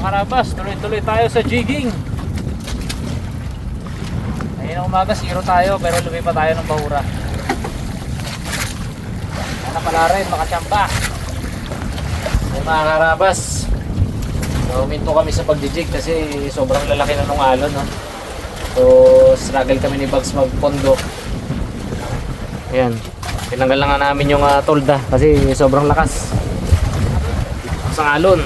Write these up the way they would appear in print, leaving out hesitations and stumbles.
Mga karabas, tuloy-tuloy tayo sa jigging. Ngayon ang umaga, 0 tayo pero lumipat tayo ng bahura. Sana pala rin, makachamba. Ay mga karabas, huminto kami sa pagjijig kasi sobrang lalaki na nung alon, no? So struggle kami ni Bugs magpondo. Ayan, tinanggal na nga namin yung tolda kasi sobrang lakas sa alon.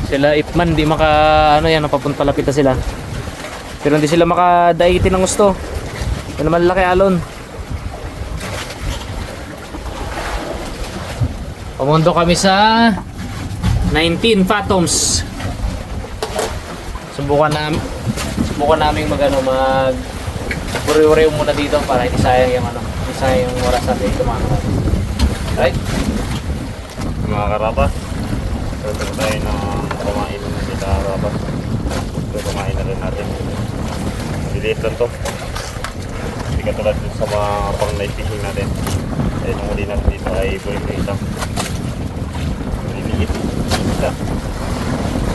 Sila Ipman di maka ano yan, napapunta palapit na sila. Pero hindi sila makadaitin ng gusto. Yan naman laki alon. Pumundo kami sa 19 fathoms. Subukan namin mag uri-uri muna dito para hindi sayang yung hindi sayang yung oras natin dito mga karabas. Right? Mga karabas, ito tayo na kumain ng mga karabas. Ito kumain na rin natin. Maliliit lang to. Hindi katulad dun sa mga pang night fishing natin. Kaya yung huli natin dito ay buhay-buhay lang. Maliliit.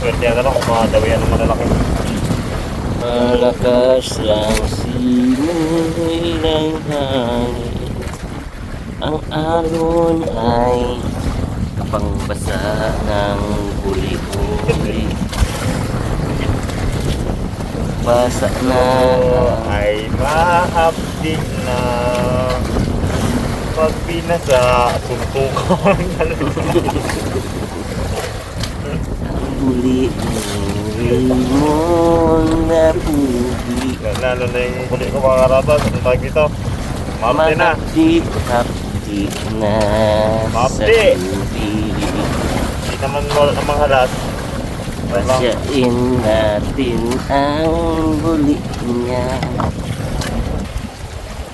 Swerte na lang kung makadawihan ng malalaki. Malakas lang simoy ng hangin. Ang alon ay pangbasa ng huli-huli. Basa na Ay mahapdi na pag pinasa suntukan. huli mo na pugi. Lalo na yung huli ko mga karabas. Ang tag dito, mahapdi na. Mahapdi na sa Mahapdi. tubig. Hindi naman wala namang halat. Pasyain natin ang huli niya.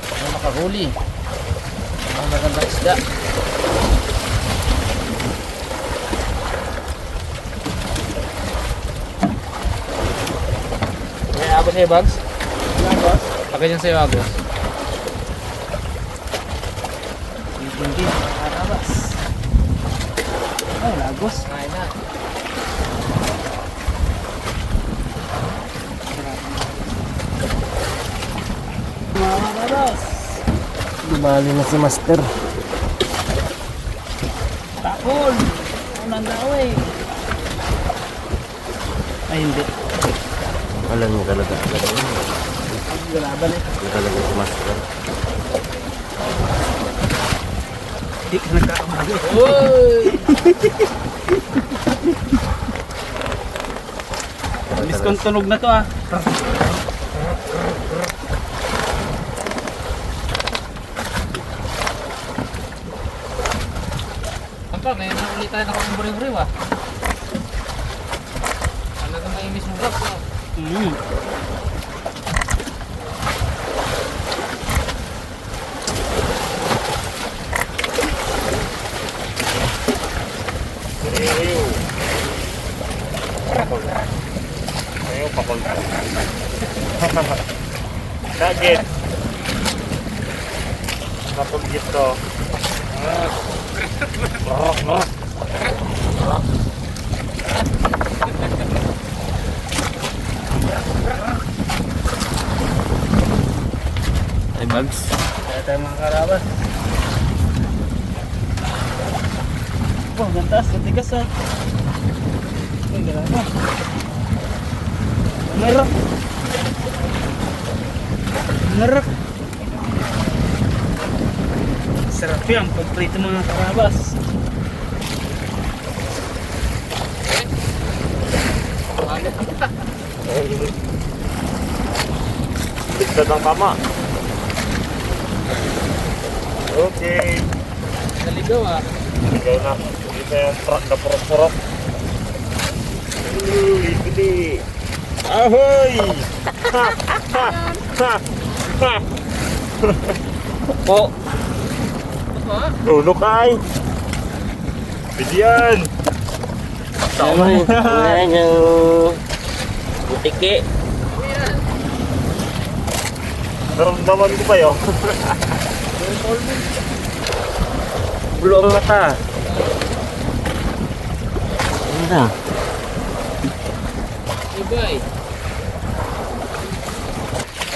Ano makahuli? Ang magandang isda. May agos sa'yo, Bugs? Agos? Pagka dyan sa'yo, agos. Hindi, mga karabas. Ay, agos. Ay na. Mga karabas. Dumali na si Master. Takol! Unang daw eh. Ay, hindi. Alam niyo talaga. Galaban eh. Hindi talaga si Master. Hindi ka nagkakamali. Uy! Alis kong tunog na to ah. Ito, ngayon na ulit tayo nakakumburi-buri ah. Talagang maimis mo Bugs ah. Riyo. Pakol. Ayaw pakol. Nugget. Pakol dito. Ay, Bugs. Kaya tayo mga karabas. Oh, gantas, matigas ah. Ay, galaban. Meron. Meron. Sarap yan, pagprito mga karabas. Ligtad ang tama. Okay. Naligaw ah. Ikaw na. Hindi pa yung truck na purok-purok. Uy, pili. Ahoy! Ha! Ha! Ha! Ha! Po. Tulog ay! Bigyan! Ayan yung butike. Naramdaman ko pa yun. Bulo ang mata. na. Ibay.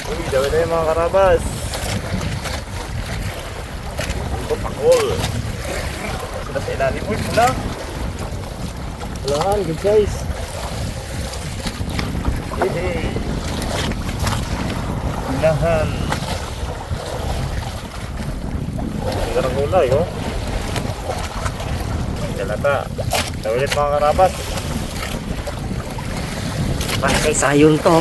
Uy, dami na yung mga karabas. Ito pakol. Sila sa ilalim. Uy, wala. Wala, good guys. Hey. Inahan. Ang garang gulay, oh. Dalata. Ulit mga karabas. Para kay Sayon to.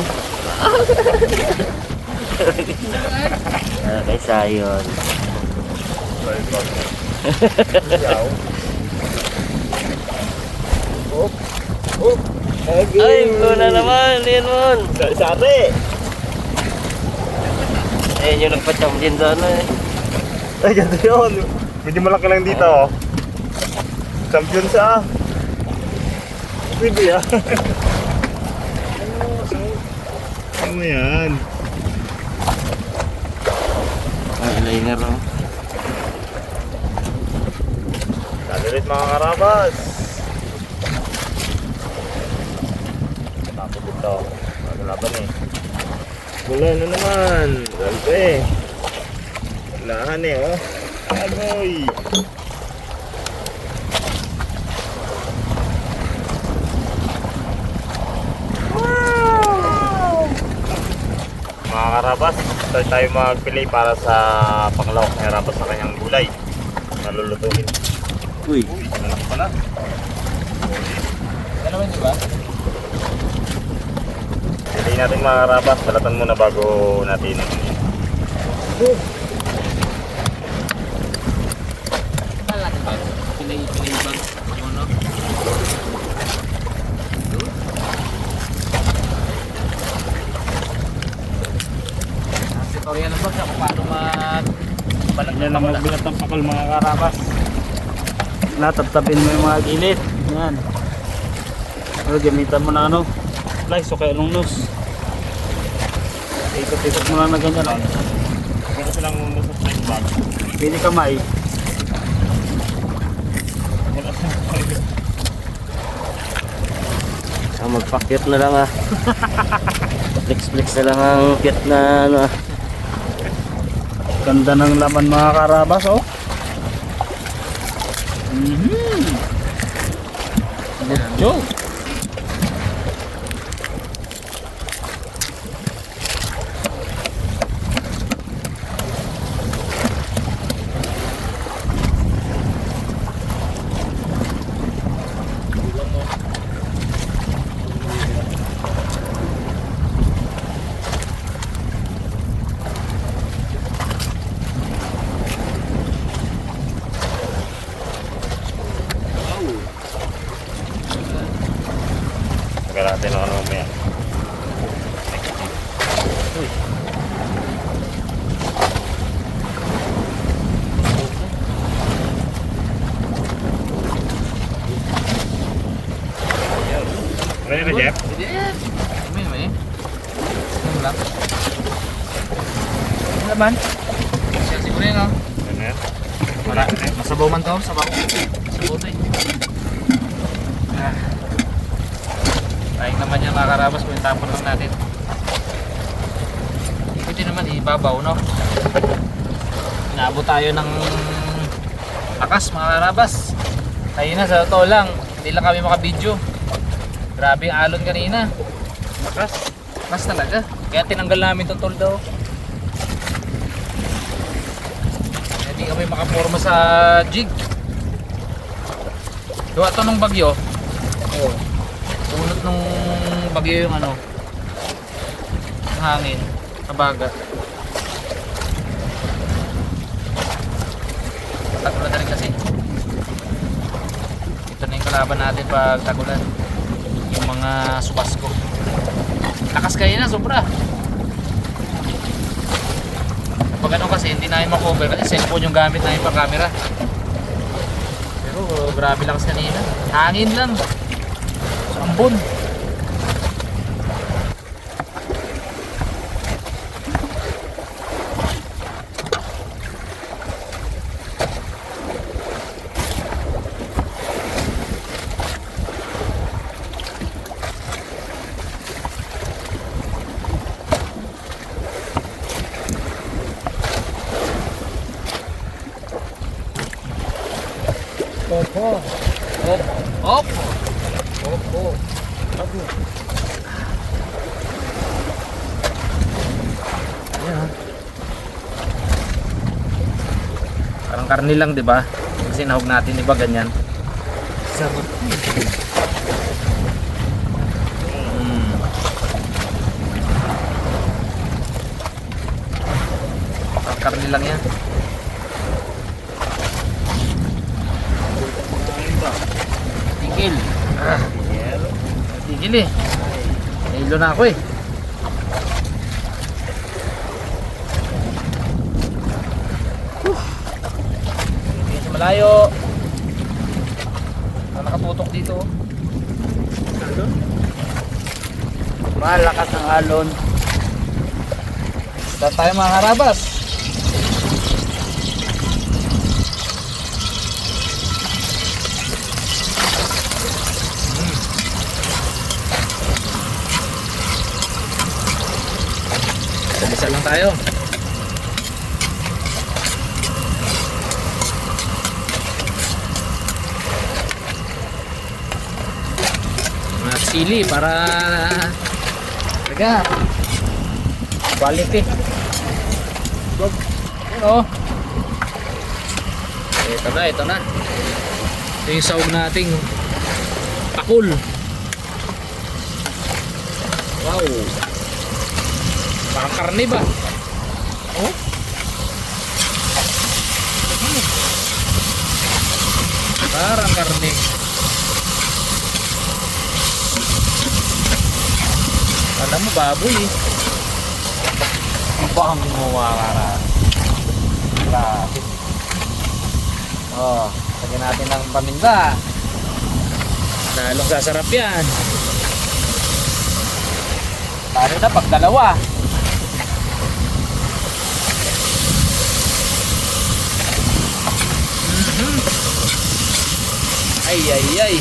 Para kay Sayon. Yaw. Oh. Oh. Ay, na naman, Leon. Sari. Ayun yung nagpa-chom din doon eh. Ay, ganda yun. Medyo malaki lang dito, oh. Champion siya. Pwede ah. Ano yan? Ay, liner oh. Kalilit mga karabas. Tapos ito. Maglaban eh. Wala na naman. Galpe. Lahan eh, oh. Agoy. Mga karabas, start tayo magpili para sa panglawak ni Karabas sa kanyang gulay na lulutuin. Uy, Uy, malaki pala. Ano ba, di ba? Piliin natin mga karabas, balatan muna bago natin. Malaki ba? Pilay bag. Ano? Tutorial lang ba siya kung paano balat Yan lang magbilat ng pakal mga karabas. Nataptapin mo yung mga gilid. Yan. O, gamitan mo na ano. Slice o kaya nus. Ikot-ikot mo lang na ganyan. Oh. Kung silang nasa slice bag. Pwede kamay. magpa-cute na lang ah. Flex-flex na lang ang cute na ano ah. Ganda ng laman mga karabas oh. Good job. Tagal natin ang ano mamaya. Ready na, Jeff? Hindi yan. May. Ano lang? Ano naman? Siya siguro yun, no? Ano yan? Wala. Masabaw man to. Sabaw. Sabaw to eh. Ayun naman yung mga karabas kung itapon lang natin. Pwede naman ibabaw, no? Inaabot tayo ng lakas mga karabas. Ayun na, sa totoo lang. Hindi lang kami makabidyo. Grabe yung alon kanina. Lakas. Lakas talaga. Kaya tinanggal namin itong toldo. Hindi kami makaporma sa jig. Gawa ito nung bagyo. Oh. Unot nung bagyo yung ano, hangin, kabaga. Tagulan na rin kasi. Ito na yung kalaban natin pag tagulan. Yung mga subasko. Lakas kayo na, sobra. Pag ano kasi, hindi namin makover kasi cellphone yung gamit namin pang camera. Pero grabe lakas kanina. Hangin lang. Ambon. Opo. Op. Opo. Ayan. Parang karne lang, di ba? Kasi nahog natin, di ba, ganyan? Sarap. Parang karne lang yan. Tigil. Tigil eh. Nahilo na ako eh. Tingin sa malayo. Nakatutok dito. Malakas ang alon. Saan tayo mga karabas? Isa lang tayo. Mga sili para talaga quality. Ano? Ito na, ito na. Ito yung sahog nating pakul. Wow. Parang karne ba? Oh? Parang karne. Alam mo baboy eh. Ibang mo makakara. Grabe. Oh, lagyan natin ng paminta. Lalong sasarap yan. Lalo na pag dalawa. Ay ay ay.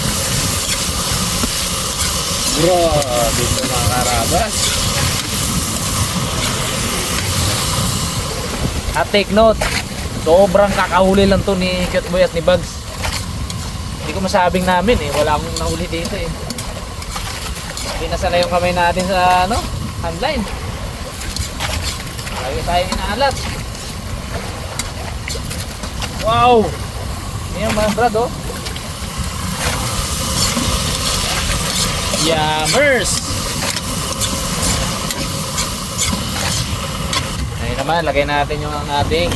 Grabe ito mga karabas. At take note, sobrang kakahuli lang to ni Cute Boy at ni Bugs. Hindi ko masabing namin eh, wala akong nahuli dito eh. Hindi nasanay yung kamay natin sa ano, handline. Lagi tayo inaalat. Wow! Yan mga brad oh. Yummers! Ngayon naman, lagay natin yung ating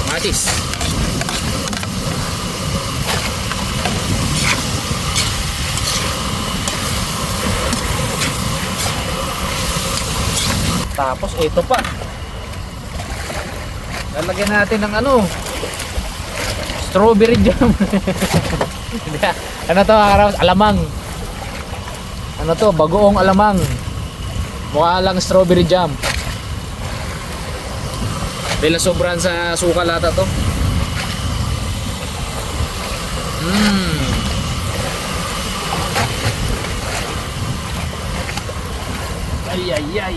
kamatis. Tapos ito pa. Lalagyan natin ng ano? Strawberry jam. Ano to mga karabas? Alamang. Ano to? Bagoong alamang. Mukha lang strawberry jam. Bila sobrang sa sukal ata to. Ay ay ay.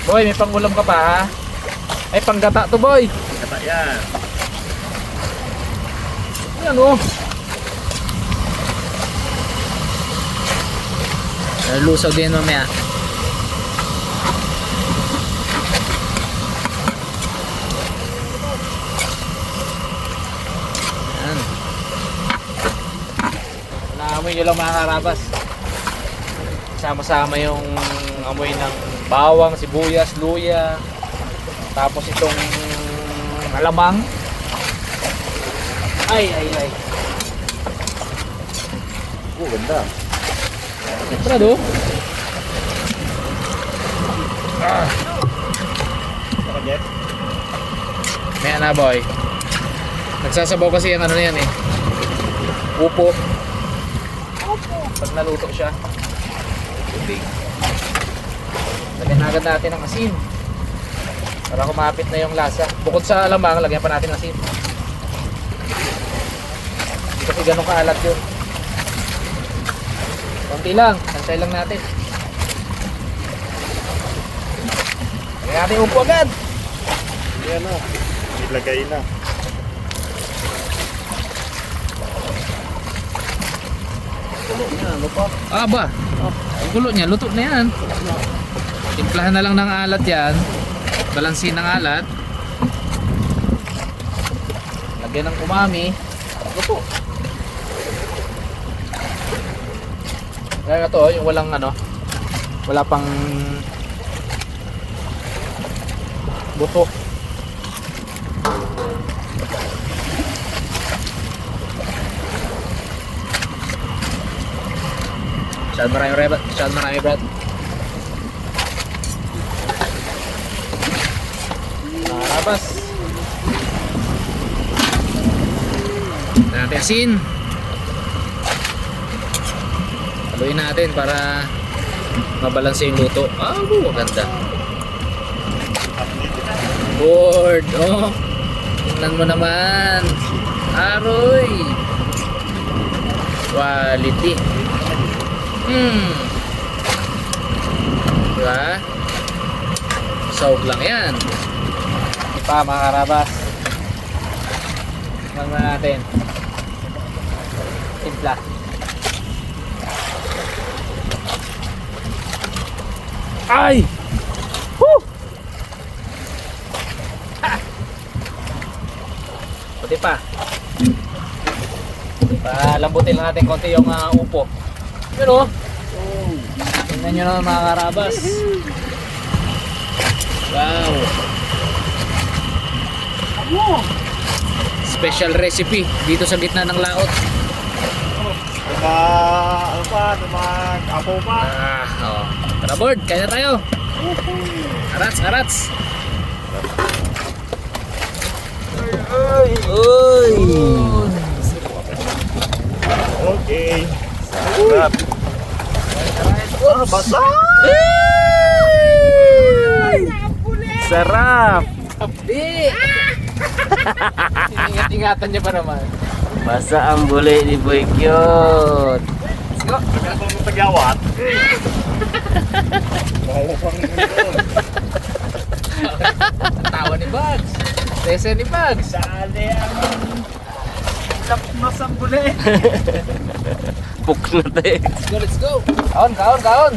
Boy, may pangulam ka pa ha? Ay panggata to boy. Kata yan. Yan oh. Lusaw din mamaya. Yan. Naamoy nyo lang mga karabas. Sama-sama yung amoy ng bawang, sibuyas, luya. Tapos itong alamang. Ay, ay, ay. Ganda. Prado. Saka Jeff. May na boy. Nagsasabaw kasi yung ano na yan eh. Upo. Pag naluto siya. Tubig. Lagyan agad natin ng asin. Para kumapit na yung lasa. Bukod sa alamang, lagyan pa natin ng asin. Hindi kasi ganun kaalat yun. Konti lang. Santay lang natin. Lagyan natin upo agad. Yan o. Lagay na. Tulo niya, ano pa? Aba, ang gulo niya, luto na yan. Timplahan na lang ng alat yan. Balansin ng alat. Lagyan ng umami. Luto. Kaya to, yung walang ano, wala pang buto. Masyadong marami, Brad. Masyadong marami, Brad. Narabas. Natin asin. Haluin natin para mabalanse yung luto. Ah, maganda. Board. Oh. Tingnan mo naman. Aroy. Quality. Diba? Sawag lang yan. Ito pa mga karabas. Tingnan na natin. Timpla. Ay! Woo! Ha! Pati pa. Palambutin lang natin konti yung upo. Pero, tingnan nyo naman mga karabas. Wow! Special recipe dito sa gitna ng laot. Ano pa? Apo pa? Oh. Tara board, kaya na tayo. Arats, arats. Uy! Okay. Sarap. Basa! Sarap! Di! Ingat-ingatan niya pa naman. Basa ang buli ni Boy Cute. Let's go. Magkano mo tagyawat? Tawa ni Bugs. Sese ni Bugs. Sali ang lapmas ang buli. Puk na tayo. Let's go, let's go. Kaon, kaon, kaon.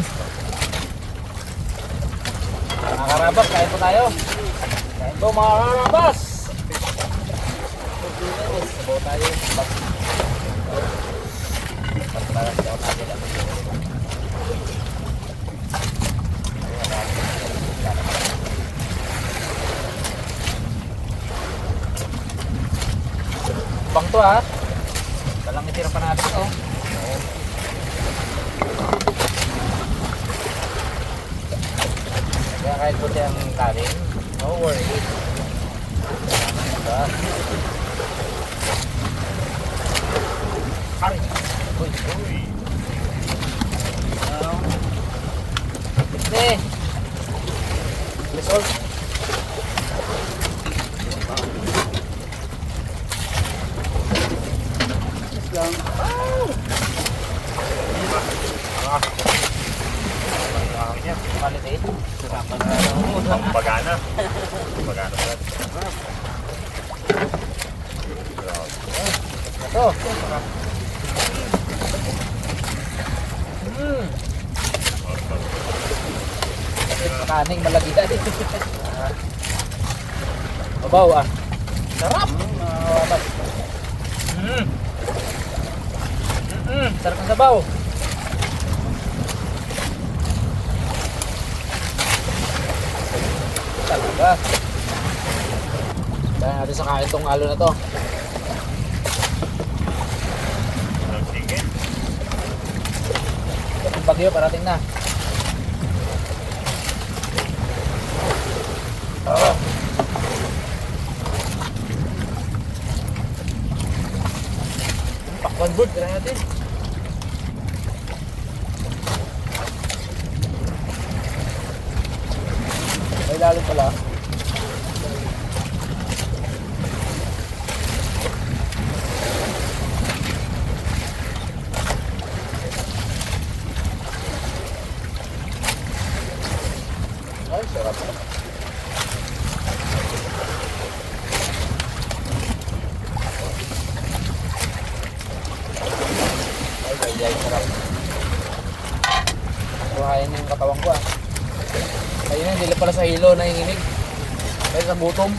Mga karabas, kain po tayo. Kain po mga karabas. Sabaw tayo. Bang to ha. Talang itira pa natin to. Kaya kahit puti ang kanin, no worry. Diba? Ay! Uy! Uy. Hindi! Result! Quality. Pagana. Pagana pa. Ito. Kaning malagyan. Babaw ah. Sarap. Sarap ng sabaw. Talaga. Kaya natin sa kain tong alo na to. Sige. Yung bagyo parating na. Oh. Pakwan board, tira natin. May lalim pala. Ay, sarap. sa hilo nanginginig. Kaya sa gutom.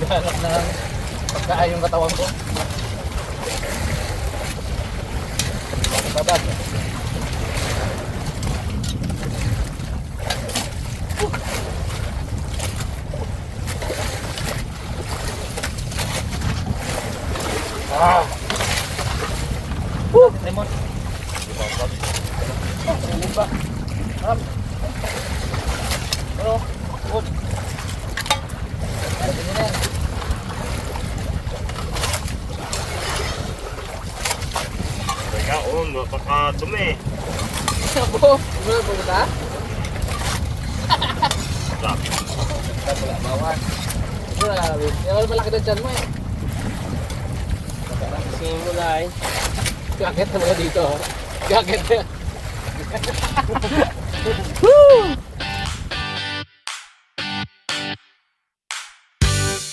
Naghanap ng pagkain yung katawan ko. Babad. Ah. Lemon. Sili pa. Ano? Up. Pwede na yan. Teka, napakadumi. Abo, wala po kita? Sarap. Wala bawan. Grabe. Yung malaki na dyan mo eh. Simula eh. Gakit na mga dito. Gakit na.